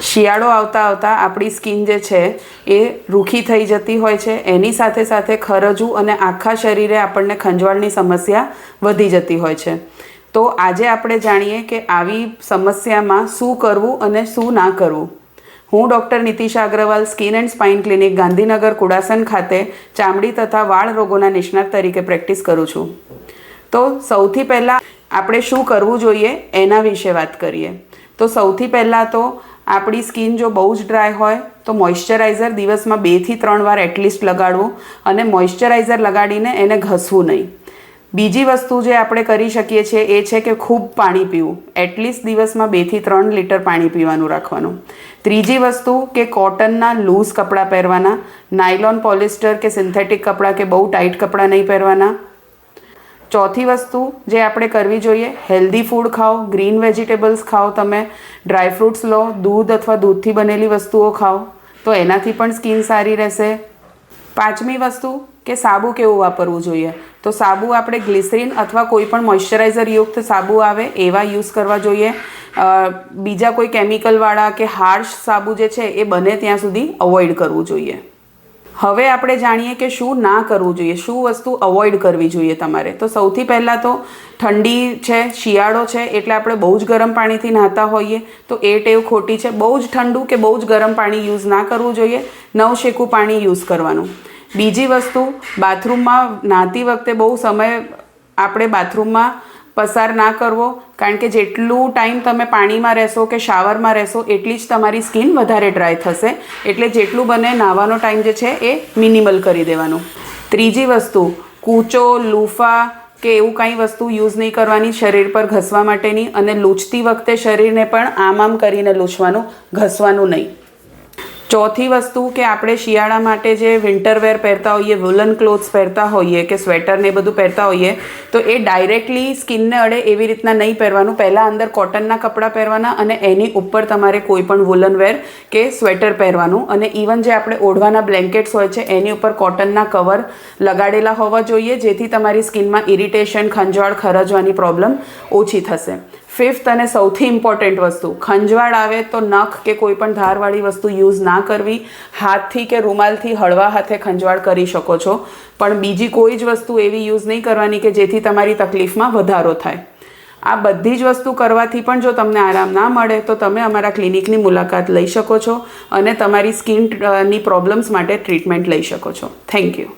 શિયાળો આવતા આવતા આપણી સ્કિન જે છે એ રૂખી થઈ જતી હોય છે, એની સાથે સાથે ખરજવું અને આખા શરીરે આપણને ખંજવાળની સમસ્યા વધી જતી હોય છે. તો આજે આપણે જાણીએ કે આવી સમસ્યામાં શું કરવું અને શું ના કરવું. હું doctor Nitisha Agrawal, skin and spine clinic, Gandhinagar Kudasan ખાતે ચામડી તથા વાળ રોગોના નિષ્ણાત તરીકે પ્રેક્ટિસ કરું છું. તો સૌથી પહેલાં આપણે શું કરવું જોઈએ એના વિશે વાત કરીએ. તો સૌથી પહેલાં તો આપણી સ્કિન જો બહુ જ ડ્રાય હોય તો મોઇશ્ચરાઇઝર દિવસમાં 2 થી 3 વાર એટલીસ્ટ લગાડવું અને મોઇશ્ચરાઇઝર લગાડીને એને ઘસવું નહીં. બીજી વસ્તુ જે આપણે કરી શકીએ છીએ એ છે કે ખૂબ પાણી પીવું. એટલીસ્ટ દિવસમાં 2 થી 3 લીટર પાણી પીવાનું રાખવાનું. ત્રીજી વસ્તુ કે કોટનના લૂઝ કપડાં પહેરવાના, નાયલોન, પોલિસ્ટર કે સિન્થેટિક કપડાં કે બહુ ટાઈટ કપડાં નહીં પહેરવાના. ચોથી વસ્તુ જે આપણે કરવી જોઈએ, હેલ્ધી ફૂડ ખાઓ, ગ્રીન વેજીટેબલ્સ ખાઓ, તમે ડ્રાયફ્રૂટ્સ લો, દૂધ અથવા દૂધથી બનેલી વસ્તુઓ ખાઓ તો એનાથી પણ સ્કિન સારી રહેશે. પાંચમી વસ્તુ કે સાબુ કેવું વાપરવું જોઈએ. તો સાબુ આપણે ગ્લિસરીન અથવા કોઈ પણ મોઇશ્ચરાઇઝર યુક્ત સાબુ આવે એવા યુઝ કરવા જોઈએ. બીજા કોઈ કેમિકલવાળા કે હાર્શ સાબુ જે છે એ બને ત્યાં સુધી અવોઇડ કરવું જોઈએ. હવે આપણે જાણીએ કે શું ના કરવું જોઈએ, શું વસ્તુ અવોઇડ કરવી જોઈએ તમારે. તો સૌથી પહેલાં તો ઠંડી છે, શિયાળો છે એટલે આપણે બહુ જ ગરમ પાણીથી નહાતા હોઈએ તો એ ટેવ ખોટી છે. બહુ જ ઠંડુ કે બહુ જ ગરમ પાણી યુઝ ના કરવું જોઈએ, નવશેકું પાણી યુઝ કરવાનું. બીજી વસ્તુ, બાથરૂમમાં નહાતી વખતે બહુ સમય આપણે બાથરૂમમાં પસાર ના કરવો, કારણ કે જેટલું ટાઈમ તમે પાણીમાં રહેશો કે શાવરમાં રહેશો એટલી જ તમારી સ્કિન વધારે ડ્રાય થશે. એટલે જેટલું બને નહાવાનો ટાઈમ જે છે એ મિનિમલ કરી દેવાનું. ત્રીજી વસ્તુ, કૂચો, લૂફા કે એવું કાંઈ વસ્તુ યુઝ નહીં કરવાની શરીર પર ઘસવા માટેની, અને લૂછતી વખતે શરીરને પણ આમ કરીને લૂછવાનું, ઘસવાનું નહીં. ચોથી વસ્તુ કે આપણે શિયાળા માટે જે વિન્ટરવેર પહેરતા હોઈએ, વુલન ક્લોથ્સ પહેરતા હોઈએ કે સ્વેટર ને બધું પહેરતા હોઈએ તો એ ડાયરેક્ટલી સ્કિનને અડે એવી રીતના નહીં પહેરવાનું. પહેલાં અંદર કોટનના કપડાં પહેરવાના અને એની ઉપર તમારે કોઈ પણ વુલન વેર કે સ્વેટર પહેરવાનું. અને ઇવન જે આપણે ઓઢવાના બ્લેન્કેટ્સ હોય છે એની ઉપર કોટનના કવર લગાડેલા હોવા જોઈએ, જેથી તમારી સ્કિનમાં ઇરિટેશન, ખંજવાળ, ખરજવાની પ્રોબ્લેમ ઓછી થશે. ફિફ્થ અને સૌથી ઇમ્પોર્ટન્ટ વસ્તુ, ખંજવાળ આવે તો નખ કે કોઈ પણ ધારવાળી વસ્તુ યુઝ ના કરવી. હાથથી કે રૂમાલથી હળવા હાથે ખંજવાળ કરી શકો છો, પણ બીજી કોઈ જ વસ્તુ એવી યુઝ નહીં કરવાની કે જેથી તમારી તકલીફમાં વધારો થાય. આ બધી જ વસ્તુ કરવાથી પણ જો તમને આરામ ના મળે તો તમે અમારા ક્લિનિકની મુલાકાત લઈ શકો છો અને તમારી સ્કિનની પ્રોબ્લેમ્સ માટે ટ્રીટમેન્ટ લઈ શકો છો. Thank you.